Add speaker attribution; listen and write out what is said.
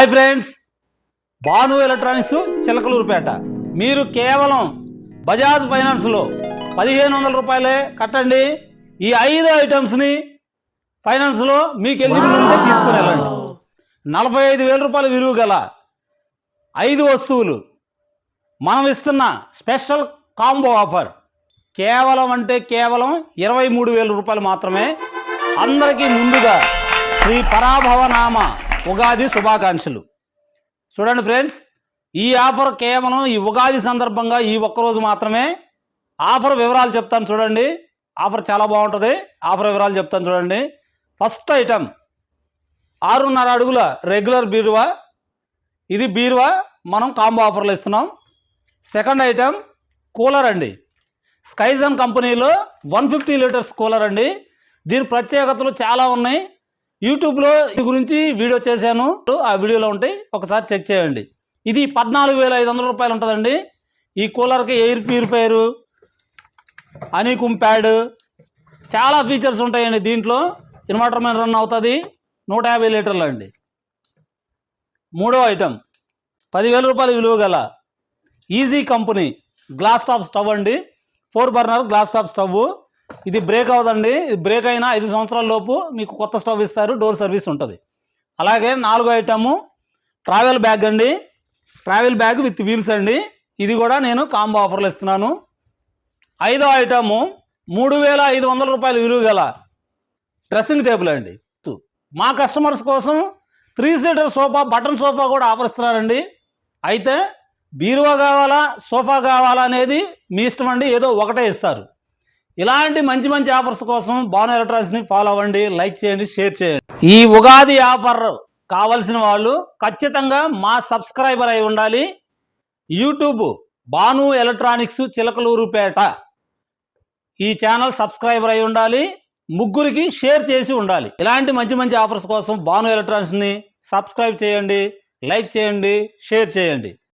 Speaker 1: Hi friends, Bhanu electronics Chilakaluripet. మీరు కేవలం బజాజ్ ఫైనాన్స్లో 1500 రూపాయలే కట్టండి. ఈ 5 ఐటమ్స్ని ఫైనాన్స్లో మీకు ఎలిజిబుల్ ఉంటే తీసుకుని వెళ్ళండి. 45,000 రూపాయల విలువ గల 5 వస్తువులు మనం ఇస్తున్న స్పెషల్ కాంబో ఆఫర్. కేవలం 23,000 రూపాయలు మాత్రమే. అందరికీ ముందుగా శ్రీ పరాభవనామ ఉగాది శుభాకాంక్షలు. చూడండి ఫ్రెండ్స్, ఈ ఆఫర్ కేవలం ఈ ఉగాది సందర్భంగా ఈ ఒక్కరోజు మాత్రమే. ఆఫర్ వివరాలు చెప్తాను చూడండి. ఆఫర్ చాలా బాగుంటుంది. ఆఫర్ వివరాలు చెప్తాను చూడండి. ఫస్ట్ ఐటమ్ 6.5 అడుగుల రెగ్యులర్ బీరువా. ఇది బీరువా మనం కాంబో ఆఫర్లో ఇస్తున్నాం. సెకండ్ ఐటమ్ కూలర్ అండి. స్కైజన్ కంపెనీలో 150 లీటర్స్ కూలర్ అండి. దీని ప్రత్యేకతలు చాలా ఉన్నాయి. యూట్యూబ్లో ఇది గురించి వీడియో చేశాను, ఆ వీడియోలో ఉంటాయి, ఒకసారి చెక్ చేయండి. ఇది 14,500 రూపాయలు ఉంటుందండి. ఈ కూలర్కి ఎయిర్ ప్యూరిఫైరు, హనీకూంబ్ ప్యాడ్, చాలా ఫీచర్స్ ఉంటాయండి. దీంట్లో ఇన్వర్టర్ మీద రన్ అవుతుంది. 150 లీటర్లు అండి. మూడో ఐటమ్ 10,000 రూపాయలు విలువ గల easy company glass top stove అండి. 4 బర్నర్ గ్లాస్ టాప్ స్టవ్. ఇది బ్రేక్ అవుదండి. ఇది బ్రేక్ అయినా 5 సంవత్సరాల లోపు మీకు కొత్త స్టవ్ ఇస్తారు. డోర్ సర్వీస్ ఉంటుంది. అలాగే 4వ ఐటము ట్రావెల్ బ్యాగ్ అండి. ట్రావెల్ బ్యాగ్ విత్ వీల్స్ అండి. ఇది కూడా నేను కాంబో ఆఫర్లు ఇస్తున్నాను. 5వ ఐటము 3,500 రూపాయలు విలువ గల డ్రెస్సింగ్ టేబుల్ అండి. మా కస్టమర్స్ కోసం 3 సీటర్ సోఫా, బటన్ సోఫా కూడా ఆఫర్ ఇస్తున్నారండి. అయితే బీరువా కావాలా, సోఫా కావాలా అనేది మీ ఇష్టం అండి. ఏదో ఒకటే ఇస్తారు. ఇలాంటి మంచి మంచి ఆఫర్స్ కోసం భాను ఎలక్ట్రానిక్స్ని ఫాలో అవ్వండి, లైక్ చేయండి, షేర్ చేయండి. ఈ ఉగాది ఆఫర్ కావలసిన వాళ్ళు ఖచ్చితంగా మా సబ్స్క్రైబర్ అయి ఉండాలి. యూట్యూబ్ భాను ఎలక్ట్రానిక్స్ చిలకలూరుపేట ఈ ఛానల్ సబ్స్క్రైబర్ అయి ఉండాలి. 3 షేర్ చేసి ఉండాలి. ఇలాంటి మంచి మంచి ఆఫర్స్ కోసం భాను ఎలక్ట్రానిక్స్ని సబ్స్క్రైబ్ చేయండి, లైక్ చేయండి, షేర్ చేయండి.